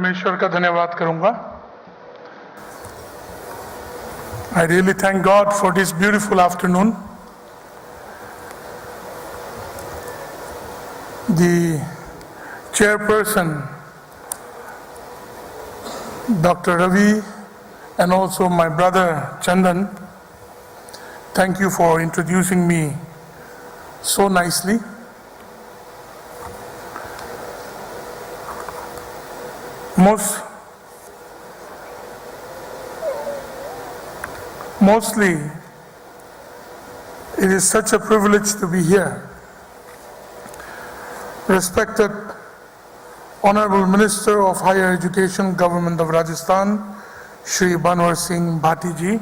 मैं ईश्वर का धन्यवाद करूंगा. I really thank God for this beautiful afternoon. The chairperson, Dr. Ravi, and also my brother Chandan, thank you for introducing me so nicely. Mostly, it is such a privilege to be here. Respected Honorable Minister of Higher Education, Government of Rajasthan, Shri Banwar Singh Bhati ji,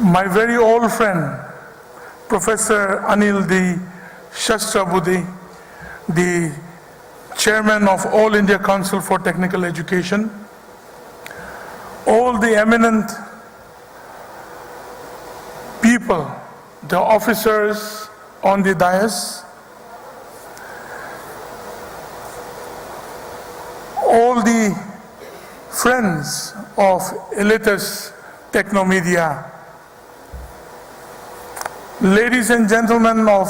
my very old friend, Professor Anil D. Shastrabudhi, the Chairman of All India Council for Technical Education, all the eminent people, the officers on the dais, all the friends of Elitus Technomedia, ladies and gentlemen of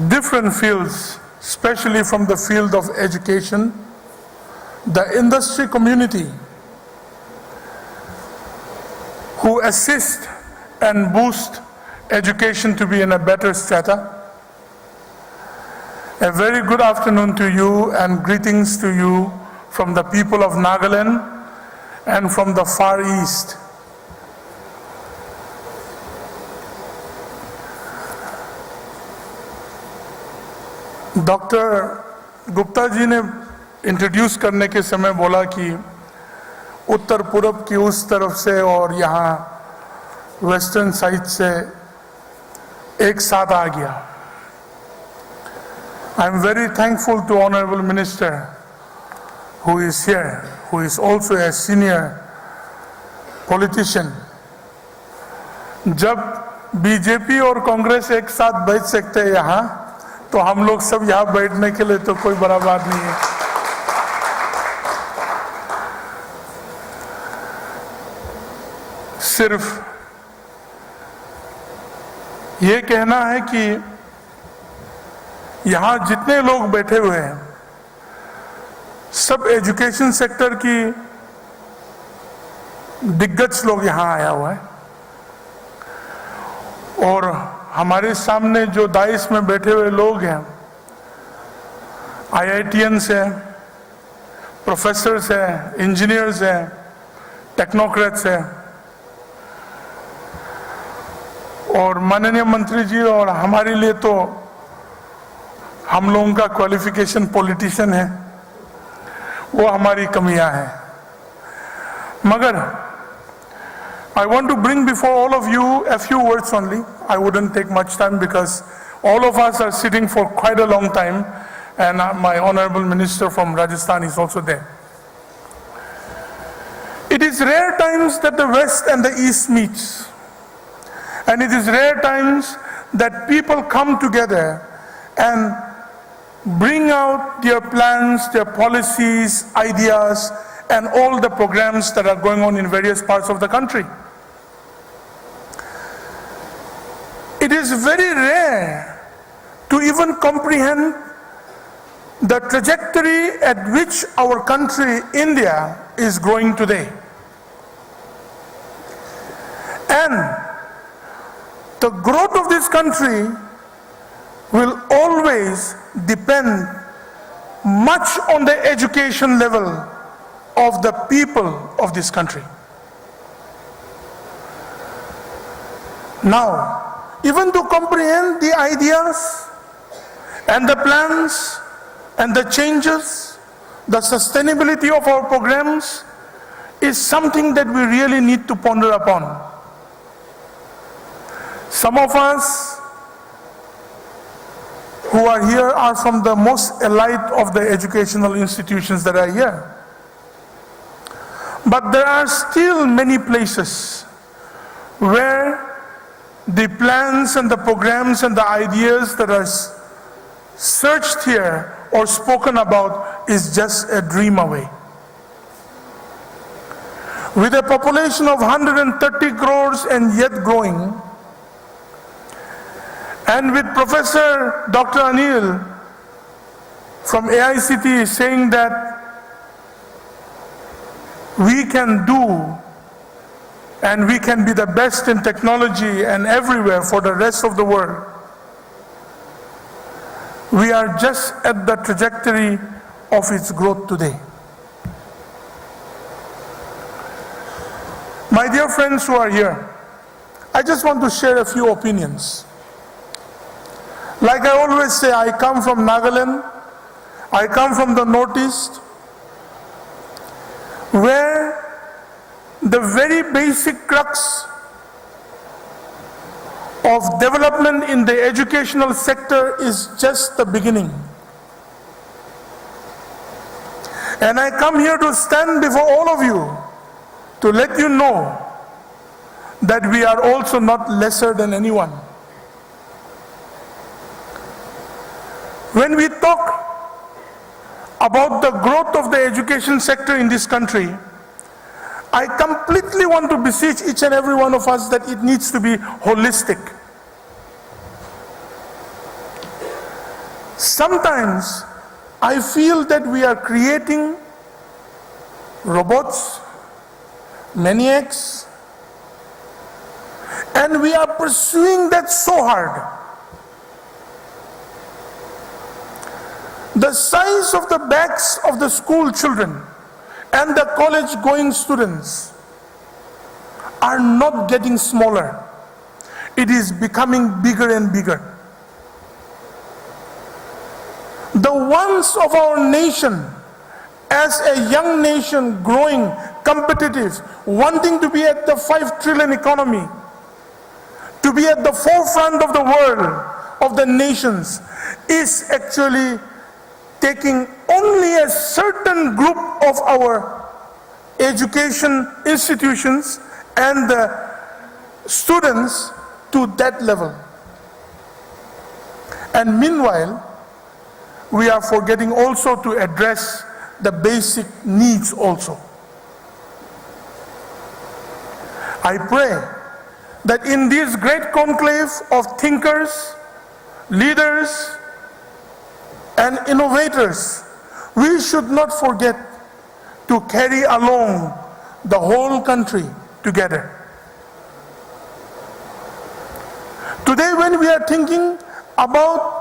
different fields, especially from the field of education, the industry community who assist and boost education to be in a better strata. A very good afternoon to you and greetings to you from the people of Nagaland and from the Far East. Doctor Gupta ji ने introduce करने के समय बोला कि उत्तर पूर्व की उस तरफ से और यहाँ वेस्टर्न साइड से एक साथ आ गया. I am very thankful to honourable minister who is here, who is also a senior politician. जब बीजेपी और कांग्रेस एक साथ बैठ सकते हैं यहाँ, तो हम लोग सब यहाँ बैठने के लिए तो कोई बड़ा बात नहीं है. सिर्फ ये कहना है कि यहाँ जितने लोग बैठे हुए हैं सब एजुकेशन सेक्टर की दिग्गज लोग यहाँ आया हुआ है. और हमारे सामने जो दाइस में बैठे हुए लोग हैं, IITians हैं, प्रोफेसर्स हैं, इंजीनियर्स हैं, टेक्नोक्रेट्स हैं, और माननीय मंत्री जी और हमारे लिए तो हम लोगों का क्वालिफिकेशन पॉलिटिशियन है, वो हमारी कमियां हैं. मगर I want to bring before all of you a few words only. I wouldn't take much time because all of us are sitting for quite a long time, and my honorable minister from Rajasthan is also there. It is rare times that the West and the East meets, and it is rare times that people come together and bring out their plans, their policies, ideas, and all the programs that are going on in various parts of the country. It is very rare to even comprehend the trajectory at which our country, India, is growing today. And the growth of this country will always depend much on the education level of the people of this country. Now, even to comprehend the ideas and the plans and the changes, the sustainability of our programs is something that we really need to ponder upon. Some of us who are here are from the most elite of the educational institutions that are here. But there are still many places where the plans and the programs and the ideas that are searched here or spoken about is just a dream away. With a population of 130 crores and yet growing, and with Professor Dr. Anil from AICT saying that we can do and we can be the best in technology and everywhere for the rest of the world, we are just at the trajectory of its growth today. My dear friends who are here, I just want to share a few opinions. Like I always say, I come from Nagaland, I come from the Northeast, where the very basic crux of development in the educational sector is just the beginning. And I come here to stand before all of you to let you know that we are also not lesser than anyone. When we talk about the growth of the education sector in this country, I completely want to beseech each and every one of us that it needs to be holistic. Sometimes I feel that we are creating robots, maniacs, and we are pursuing that so hard. The size of the backs of the school children and the college-going students are not getting smaller. It is becoming bigger and bigger. The wants of our nation, as a young nation growing, competitive, wanting to be at the 5 trillion economy, to be at the forefront of the world, of the nations, is actually taking only a certain group of our education institutions and the students to that level. And meanwhile, we are forgetting also to address the basic needs also. I pray that in this great conclave of thinkers, leaders, and innovators, we should not forget to carry along the whole country together. Today, when we are thinking about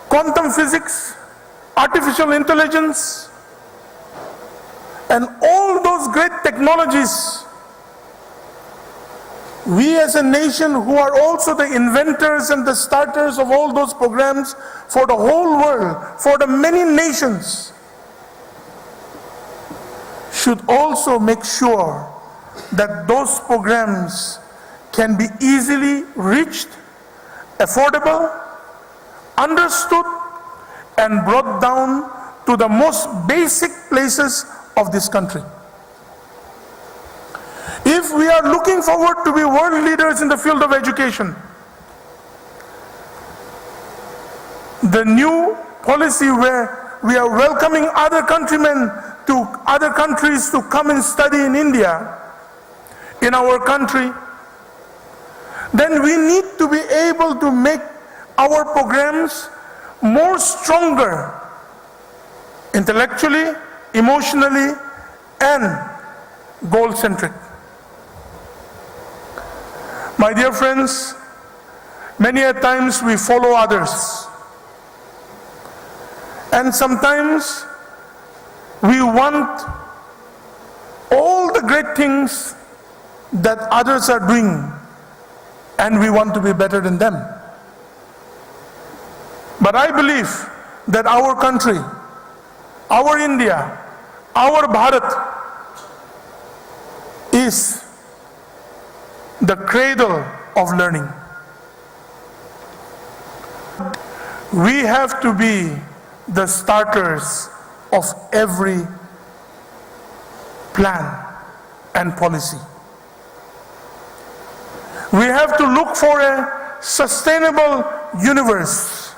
quantum physics, artificial intelligence, and all those great technologies, we as a nation who are also the inventors and the starters of all those programs for the whole world, for the many nations, should also make sure that those programs can be easily reached, affordable, understood, and brought down to the most basic places of this country. If we are looking forward to be world leaders in the field of education, the new policy where we are welcoming other countrymen to other countries to come and study in India, in our country, then we need to be able to make our programs more stronger intellectually, emotionally, and goal-centric. My dear friends, many a times we follow others, and sometimes we want all the great things that others are doing, and we want to be better than them. But I believe that our country, our India, our Bharat is the cradle of learning. We have to be the starters of every plan and policy. We have to look for a sustainable universe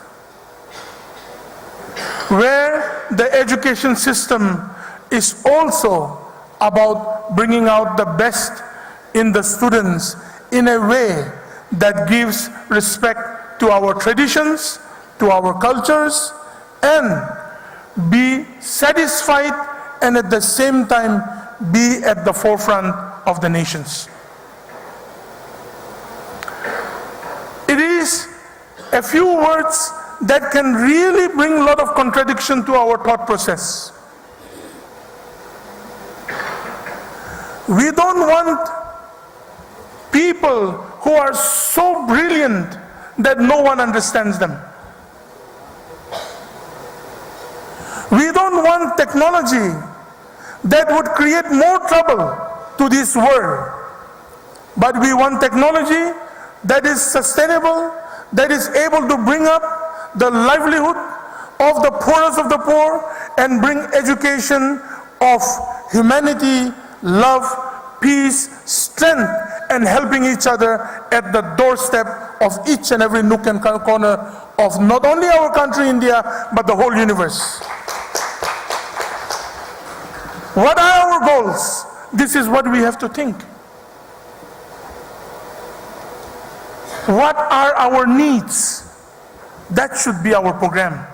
where the education system is also about bringing out the best in the students in a way that gives respect to our traditions, to our cultures, and be satisfied and at the same time be at the forefront of the nations. It is a few words that can really bring a lot of contradiction to our thought process. We don't want people who are so brilliant that no one understands them. We don't want technology that would create more trouble to this world. But we want technology that is sustainable, that is able to bring up the livelihood of the poorest of the poor and bring education of humanity, love, peace, strength, and helping each other at the doorstep of each and every nook and corner of not only our country, India, but the whole universe. What are our goals? This is what we have to think. What are our needs? That should be our program.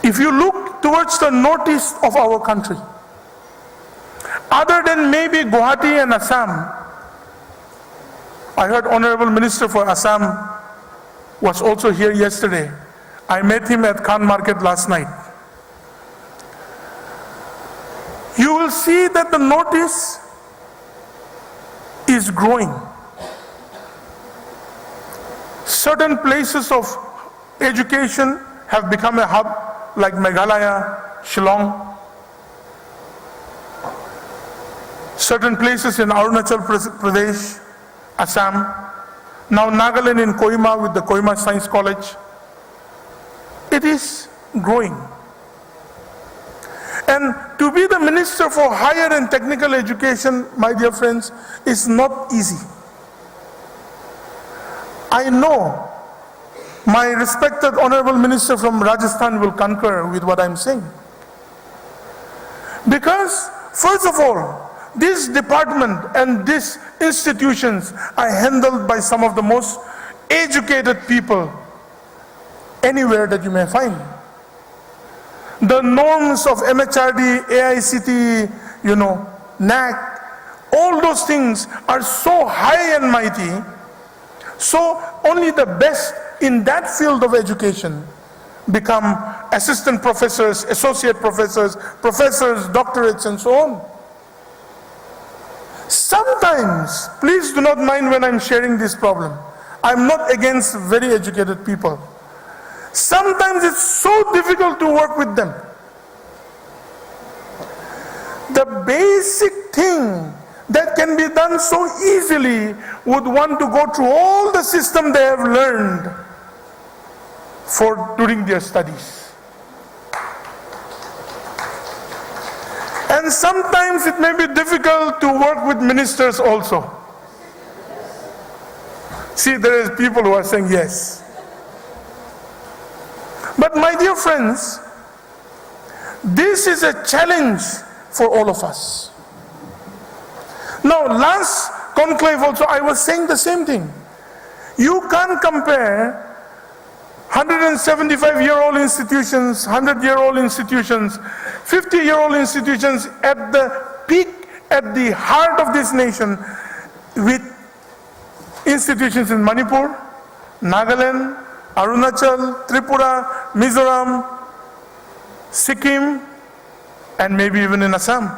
If you look towards the northeast of our country, other than maybe Guwahati and Assam, I heard Honorable Minister for Assam was also here yesterday. I met him at Khan Market last night. You will see that the northeast is growing. Certain places of education have become a hub, like Meghalaya, Shillong. Certain places in Arunachal Pradesh, Assam. Now Nagaland in Kohima with the Kohima Science College. It is growing. And to be the Minister for Higher and Technical Education, my dear friends, is not easy. I know my respected Honorable Minister from Rajasthan will concur with what I'm saying. Because, first of all, this department and these institutions are handled by some of the most educated people anywhere that you may find. The norms of MHRD, AICTE, NAC, all those things are so high and mighty, so only the best in that field of education become assistant professors, associate professors, professors, doctorates, and so on. Sometimes, please do not mind when I'm sharing this problem. I'm not against very educated people. Sometimes it's so difficult to work with them. The basic thing that can be done so easily would want to go through all the system they have learned during their studies. And sometimes it may be difficult to work with ministers also. See, there is people who are saying yes. But my dear friends, this is a challenge for all of us. Now, last conclave also, I was saying the same thing. You can't compare 175-year-old institutions, 100-year-old institutions, 50-year-old institutions at the peak, at the heart of this nation, with institutions in Manipur, Nagaland, Arunachal, Tripura, Mizoram, Sikkim, and maybe even in Assam.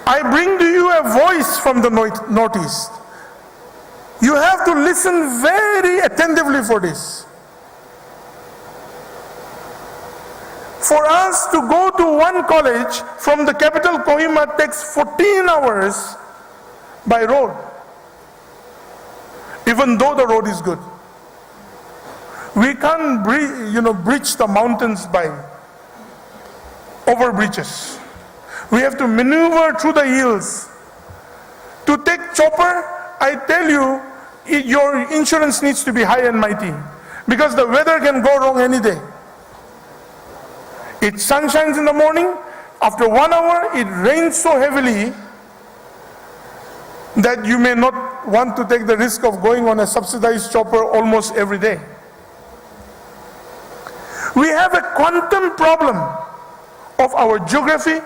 I bring to you a voice from the Northeast. You have to listen very attentively for this. For us to go to one college from the capital Kohima takes 14 hours by road, even though the road is good. We can't bridge the mountains by over bridges. We have to maneuver through the hills. To take chopper, I tell you, your insurance needs to be high and mighty, because the weather can go wrong any day. It sun shines in the morning, after 1 hour it rains so heavily that you may not want to take the risk of going on a subsidized chopper almost every day. We have a quantum problem of our geography,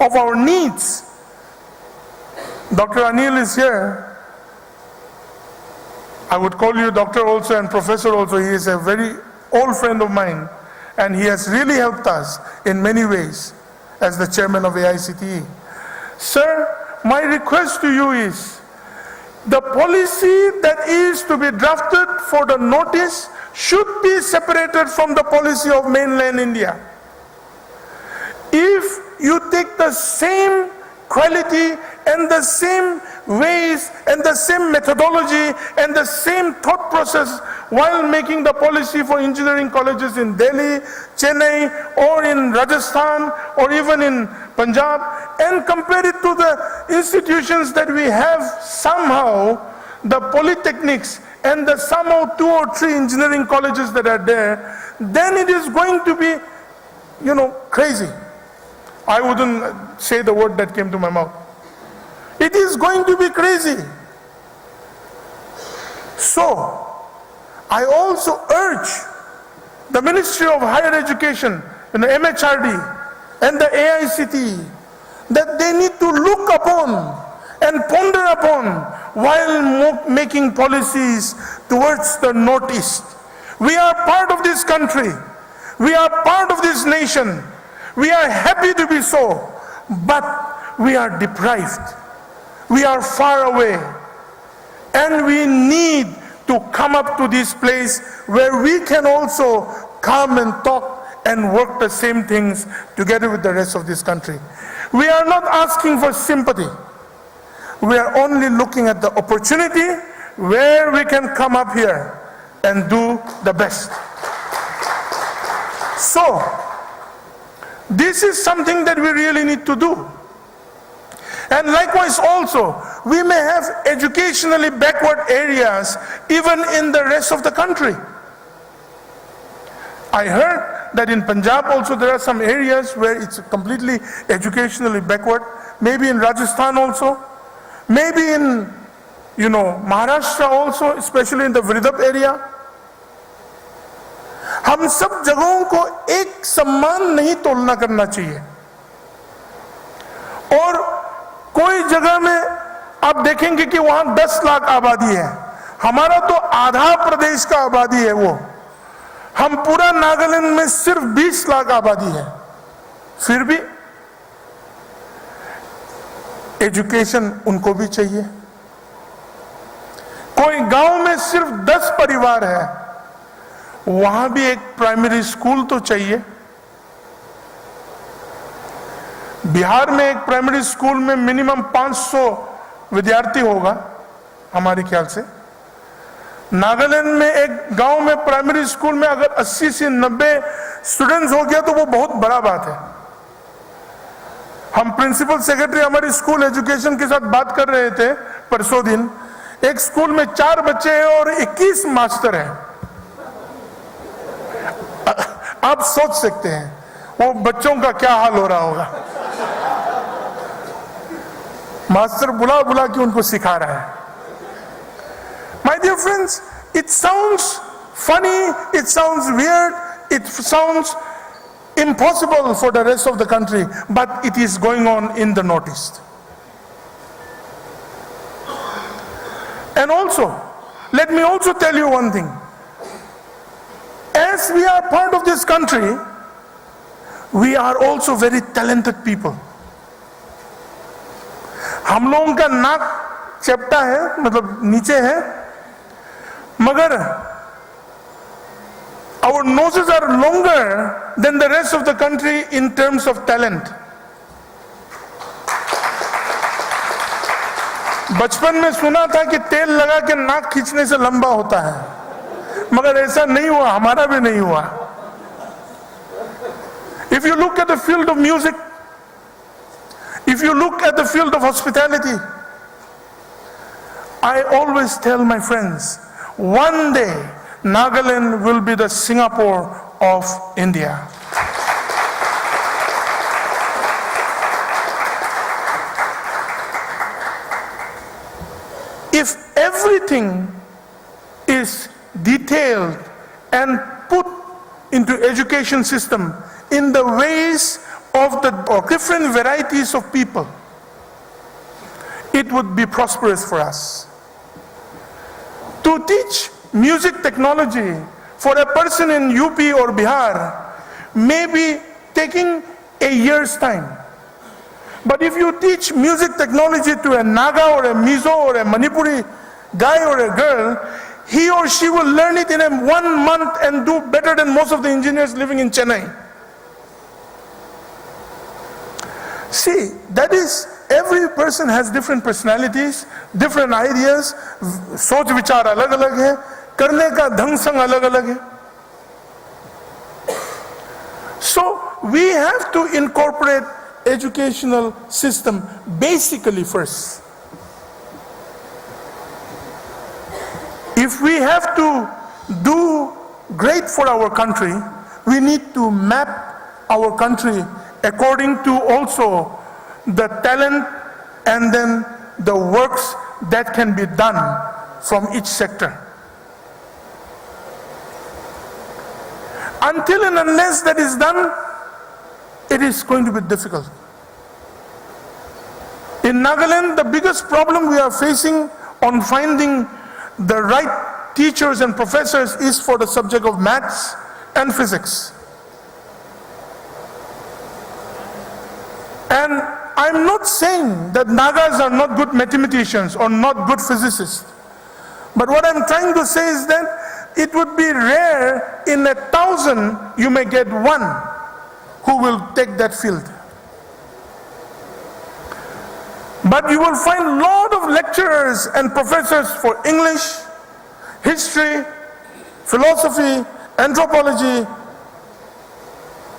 of our needs. Dr. Anil is here. I would call you doctor also and professor also. He is a very old friend of mine, and he has really helped us in many ways as the chairman of AICTE. Sir, my request to you is, the policy that is to be drafted for the Northeast should be separated from the policy of mainland India. If you take the same quality and the same ways and the same methodology and the same thought process while making the policy for engineering colleges in Delhi, Chennai, or in Rajasthan, or even in Punjab, and compare it to the institutions that we have, somehow the polytechnics and the somehow 2 or 3 engineering colleges that are there, then it is going to be, crazy. I wouldn't say the word that came to my mouth. It is going to be crazy. So, I also urge the Ministry of Higher Education, MHRD, and the AICTE, that they need to look upon and ponder upon while making policies towards the Northeast. We are part of this country. We are part of this nation. We are happy to be so, but we are deprived. We are far away, and we need to come up to this place where we can also come and talk and work the same things together with the rest of this country. We are not asking for sympathy. We are only looking at the opportunity where we can come up here and do the best. So, this is something that we really need to do. And likewise also, we may have educationally backward areas even in the rest of the country. I heard that in Punjab also there are some areas where it's completely educationally backward. Maybe in Rajasthan also. Maybe in, Maharashtra also, especially in the Vridhap area. हम सब जगहों को एक सम्मान नहीं तोलना करना चाहिए. और कोई जगह में आप देखेंगे कि वहां 10 लाख आबादी है, हमारा तो आधा प्रदेश का आबादी है वो. हम पूरा नागालैंड में सिर्फ 20 लाख आबादी है. फिर भी एजुकेशन उनको भी चाहिए. कोई गांव में सिर्फ 10 परिवार है, वहां भी एक प्राइमरी स्कूल तो चाहिए. बिहार में एक प्राइमरी स्कूल में मिनिमम 500 विद्यार्थी होगा हमारे ख्याल से. नागालैंड में एक गांव में प्राइमरी स्कूल में अगर 80 से 90 स्टूडेंट्स हो गया तो वो बहुत बड़ा बात है. हम प्रिंसिपल सेक्रेटरी हमारी स्कूल एजुकेशन के साथ बात कर रहे थे परसों दिन. एक स्कूल में 4 बच्चे हैं और 21 मास्टर हैं. आप सोच सकते हैं वो बच्चों का क्या हाल हो रहा होगा. मास्टर बुला बुला के उनको सिखा रहा है. My dear friends, it sounds funny, it sounds weird, it sounds impossible for the rest of the country, but it is going on in the Northeast. And also, let me also tell you one thing. As we are part of this country, we are also very talented people. हम लोगों का नाक चपटा है, मतलब नीचे है, मगर our noses are longer than the rest of the country in terms of talent. बचपन में सुना था कि तेल लगा के नाक खींचने से लंबा होता है, मगर ऐसा नहीं हुआ, हमारा भी नहीं हुआ. If you look at the field of music, if you look at the field of hospitality, I always tell my friends, one day Nagaland will be the Singapore of India. If everything is detailed and put into education system in the ways of the different varieties of people, it would be prosperous for us. To teach music technology for a person in UP or Bihar may be taking a year's time. But if you teach music technology to a Naga or a Mizo or a Manipuri guy or a girl, he or she will learn it in 1 month and do better than most of the engineers living in Chennai. See, that is, every person has different personalities, different ideas, सोच विचार अलग अलग है, करने का ढंग संग अलग अलग है. So we have to incorporate educational system basically first. If we have to do great for our country, we need to map our country according to also the talent and then the works that can be done from each sector. Until and unless that is done, it is going to be difficult. In Nagaland, the biggest problem we are facing on finding the right teachers and professors is for the subject of maths and physics. And I'm not saying that Nagas are not good mathematicians or not good physicists. But what I'm trying to say is that it would be rare in 1,000 you may get one who will take that field. But you will find a lot of lecturers and professors for English, history, philosophy, anthropology,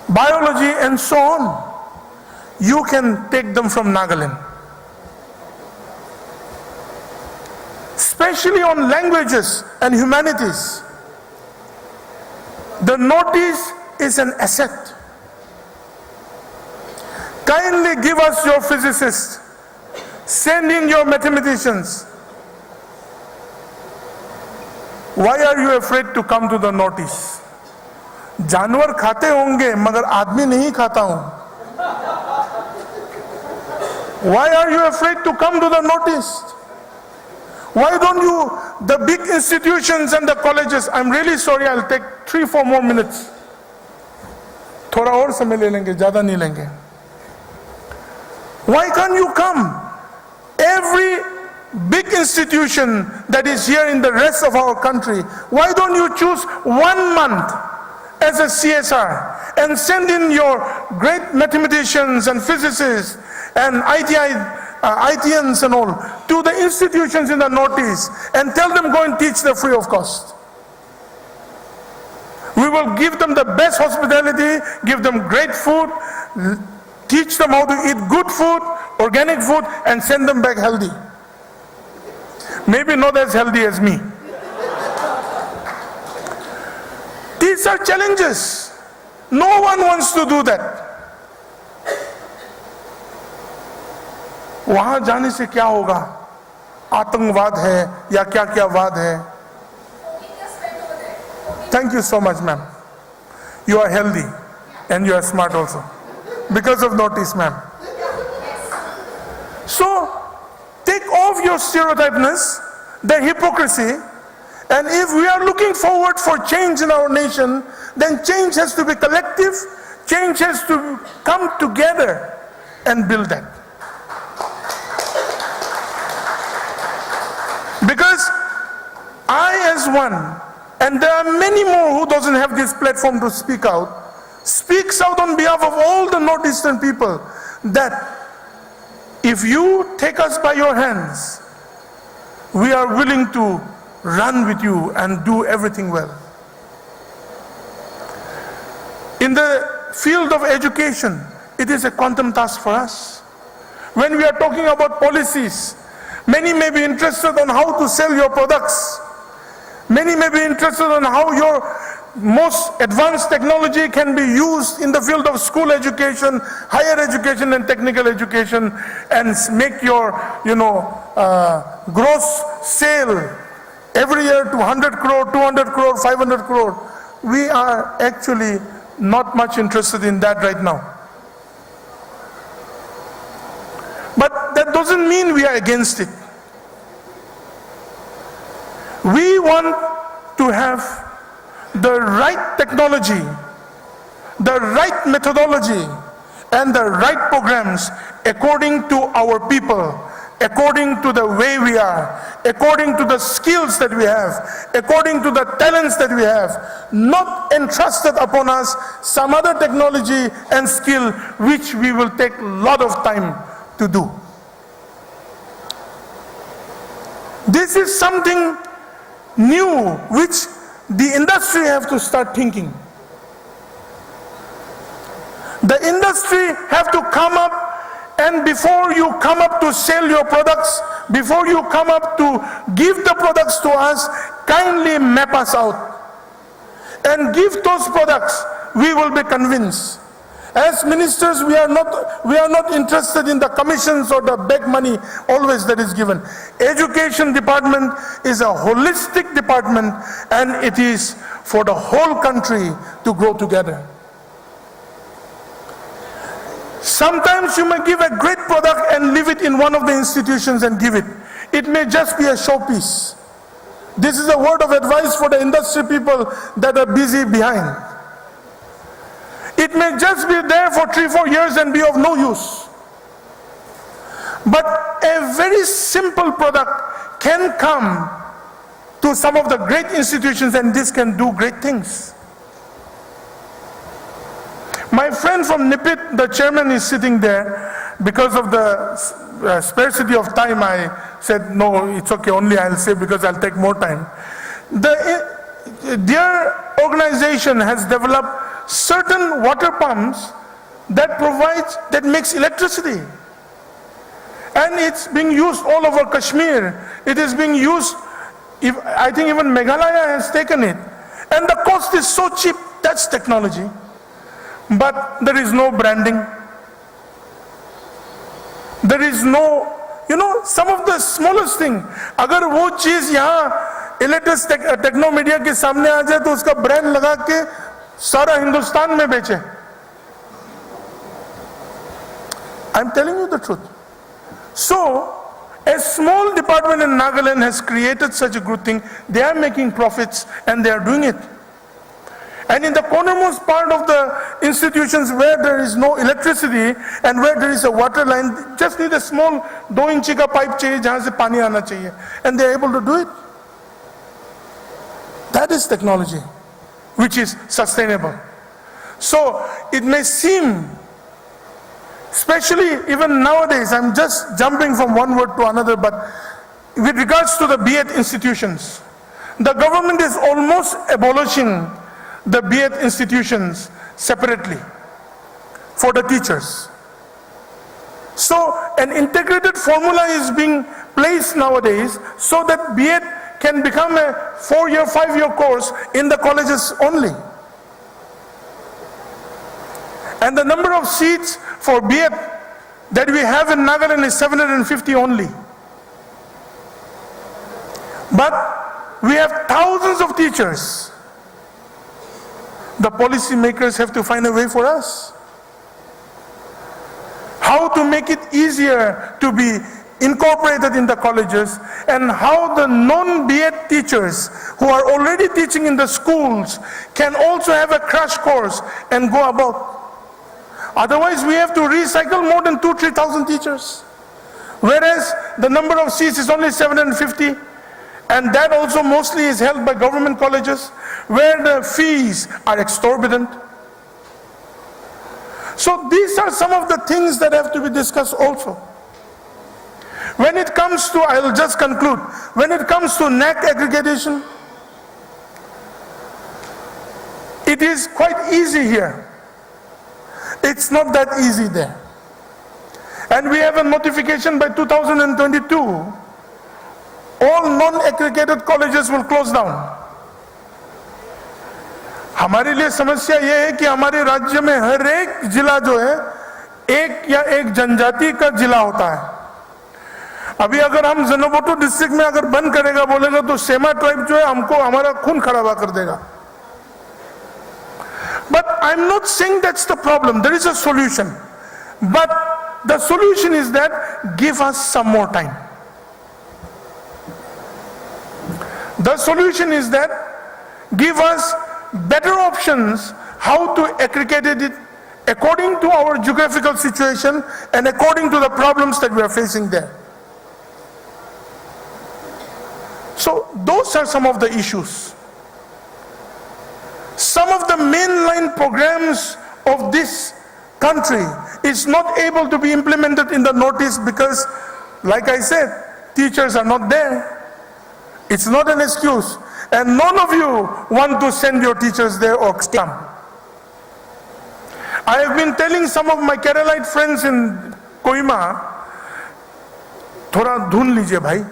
biology, and so on. You can take them from Nagaland. Especially on languages and humanities. The Northeast is an asset. Kindly give us your physicists. Send in your mathematicians. Why are you afraid to come to the Northeast? जानवर खाते होंगे मगर आदमी नहीं खाता हूं. Why are you afraid to come to the Northeast? Why don't you, the big institutions and the colleges, I'm really sorry, I'll take 3-4 more minutes. थोड़ा और समय ले लेंगे, ज़्यादा नहीं लेंगे. Why can't you come? Every big institution that is here in the rest of our country, why don't you choose 1 month as a CSR and send in your great mathematicians and physicists and ITNs and all to the institutions in the Northeast and tell them go and teach them free of cost. We will give them the best hospitality, give them great food, teach them how to eat good food, organic food, and send them back healthy. Maybe not as healthy as me. These are challenges. No one wants to do that. वहां जाने से क्या होगा? आतंकवाद है या क्या क्या वाद है? Thank you so much, ma'am. You are healthy and you are smart also. Because of notice, ma'am. So, take off your stereotypeness, the hypocrisy, and if we are looking forward for change in our nation, then change has to be collective, change has to come together and build that. Because I as one, and there are many more who doesn't have this platform to speak out, speaks out on behalf of all the Northeastern people that if you take us by your hands, we are willing to run with you and do everything well. In the field of education, it is a quantum task for us. When we are talking about policies, Many may be interested on how to sell your products. Many may be interested on how your most advanced technology can be used in the field of school education, higher education and technical education, and make your, gross sale every year to 100 crore, 200 crore, 500 crore. We are actually not much interested in that right now. But that doesn't mean we are against it. We want to have the right technology, the right methodology, and the right programs according to our people, according to the way we are, according to the skills that we have, according to the talents that we have, not entrusted upon us some other technology and skill which we will take a lot of time to do. This is something new which the industry have to start thinking. The industry have to come up, and before you come up to sell your products, before you come up to give the products to us, kindly map us out and give those products. We will be convinced. As ministers, we are not interested in the commissions or the big money always that is given. Education department is a holistic department, and it is for the whole country to grow together. Sometimes you may give a great product and leave it in one of the institutions and give it. It may just be a showpiece. This is a word of advice for the industry people that are busy behind. It may just be there for 3-4 years and be of no use. But a very simple product can come to some of the great institutions, and this can do great things. My friend from NIPIT, the chairman, is sitting there. Because of the scarcity of time, I said, no, it's okay, only I'll say because I'll take more time. Their organization has developed certain water pumps that makes electricity. And it's being used all over Kashmir. It is being used, I think even Meghalaya has taken it. And the cost is so cheap, that's technology. But there is no branding. There is no, some of the smallest thing. अगर वो चीज यहाँ electric techno media के सामने आ जाए तो उसका brand लगा के सारा हिंदुस्तान में बेचे. I'm telling you the truth. So, a small department in Nagaland has created such a good thing. They are making profits and they are doing it. And in the cornermost part of the institutions where there is no electricity and where there is a water line, just need a small 2 inch का pipe चाहिए जहाँ से पानी आना चाहिए, and they are able to do it. That is technology, which is sustainable. So it may seem, especially even nowadays, I'm just jumping from one word to another, but with regards to the B.Ed institutions, the government is almost abolishing the B.Ed institutions separately for the teachers. So an integrated formula is being placed nowadays so that B.Ed can become a 4-year, 5-year course in the colleges only. And the number of seats for B.Ed that we have in Nagaland is 750 only. But we have thousands of teachers. The policy makers have to find a way for us. How to make it easier to be incorporated in the colleges, and how the non-B.Ed teachers who are already teaching in the schools can also have a crash course and go about. Otherwise, we have to recycle more than 2,000-3,000 teachers. Whereas the number of seats is only 750, and that also mostly is held by government colleges, where the fees are exorbitant. So these are some of the things that have to be discussed also. When it comes to, I will just conclude, when it comes to NAC aggregation, it is quite easy here. It's not that easy there. And we have a notification by 2022 all non-accredited colleges will close down. हमारे लिए समस्या यह है कि हमारे राज्य में हर एक जिला जो है एक या एक जनजाति का जिला होता है. अभी अगर हम जनोबोटो डिस्ट्रिक्ट में अगर बंद करेगा बोलेगा तो सेमा ट्राइब जो है हमको हमारा खून खराबा कर देगा. But I'm not saying that's the problem. There is a solution. But the solution is that give us some more time. The solution is that give us better options how to aggregate it according to our geographical situation and according to the problems that we are facing there. So those are some of the issues. Some of the mainline programs of this country is not able to be implemented in the Northeast because, like I said, teachers are not there. It's not an excuse. And none of you want to send your teachers there or come. I have been telling some of my Keralite friends in Kohima, थोड़ा ढूंढ लीजिए भाई,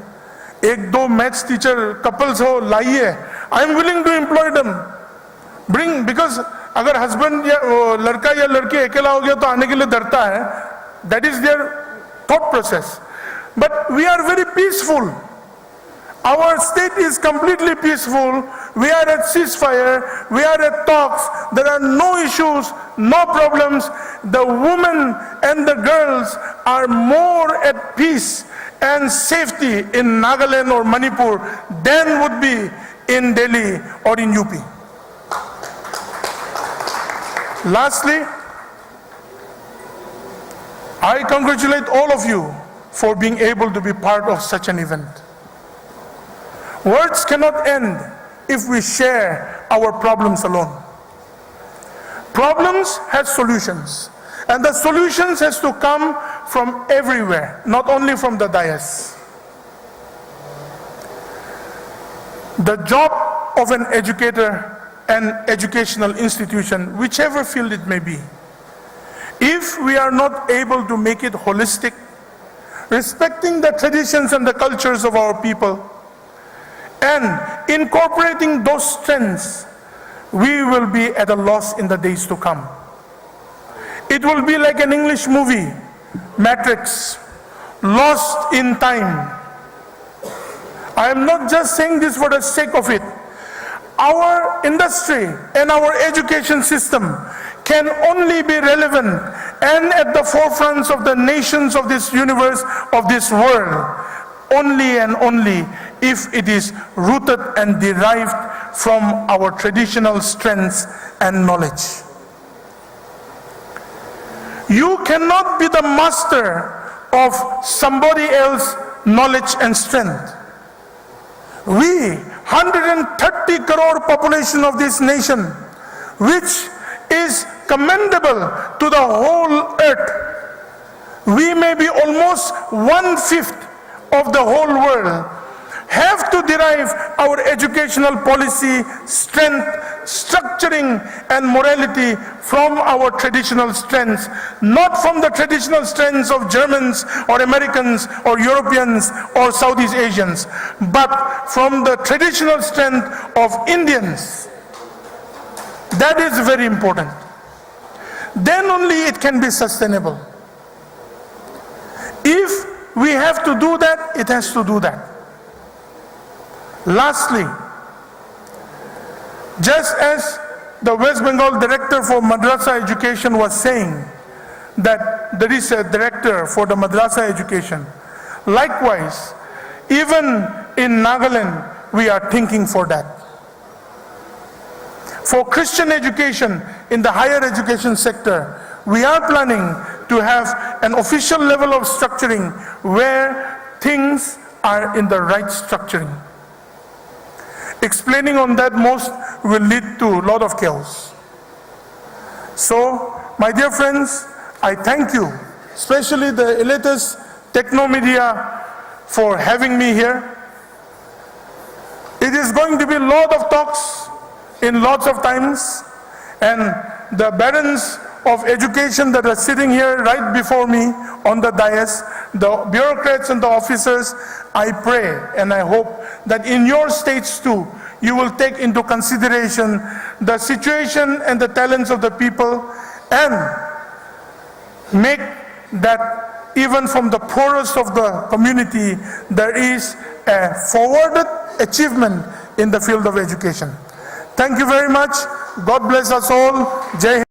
एक दो maths teacher couples हो लाइए. I am willing to employ them. Bring, because अगर husband या लड़का या लड़की अकेला हो गया तो आने के लिए डरता है. That is their thought process. But we are very peaceful. Our state is completely peaceful. We are at ceasefire. We are at talks. There are no issues, no problems. The women and the girls are more at peace and safety in Nagaland or Manipur than would be in Delhi or in UP. Lastly, I congratulate all of you for being able to be part of such an event. Words cannot end if we share our problems alone. Problems have solutions, and the solutions has to come from everywhere, not only from the dais. The job of an educator and educational institution, whichever field it may be, if we are not able to make it holistic, respecting the traditions and the cultures of our people, and incorporating those strengths, we will be at a loss in the days to come. It will be like an English movie, Matrix, lost in time. I am not just saying this for the sake of it. Our industry and our education system can only be relevant and at the forefronts of the nations of this universe, of this world, only and only if it is rooted and derived from our traditional strengths and knowledge. You cannot be the master of somebody else's knowledge and strength. We, 130 crore population of this nation, which is commendable to the whole earth, we may be almost 1/5 of the whole world, have to derive our educational policy, strength, structuring and morality from our traditional strengths, not from the traditional strengths of Germans or Americans or Europeans or Southeast Asians, but from the traditional strength of Indians. That is very important. Then only it can be sustainable. If we have to do that, it has to do that. Lastly, just as the West Bengal director for madrasa education was saying that there is a director for the madrasa education, likewise, even in Nagaland, we are thinking for that. For Christian education in the higher education sector, we are planning to have an official level of structuring where things are in the right structuring. Explaining on that most will lead to a lot of chaos. So, my dear friends, I thank you, especially the elitist techno media, for having me here. It is going to be a lot of talks in lots of times, and the barons of education that are sitting here right before me on the dais, the bureaucrats and the officers, I pray and I hope that in your states too, you will take into consideration the situation and the talents of the people and make that even from the poorest of the community, there is a forwarded achievement in the field of education. Thank you very much. God bless us all. Jai Hind.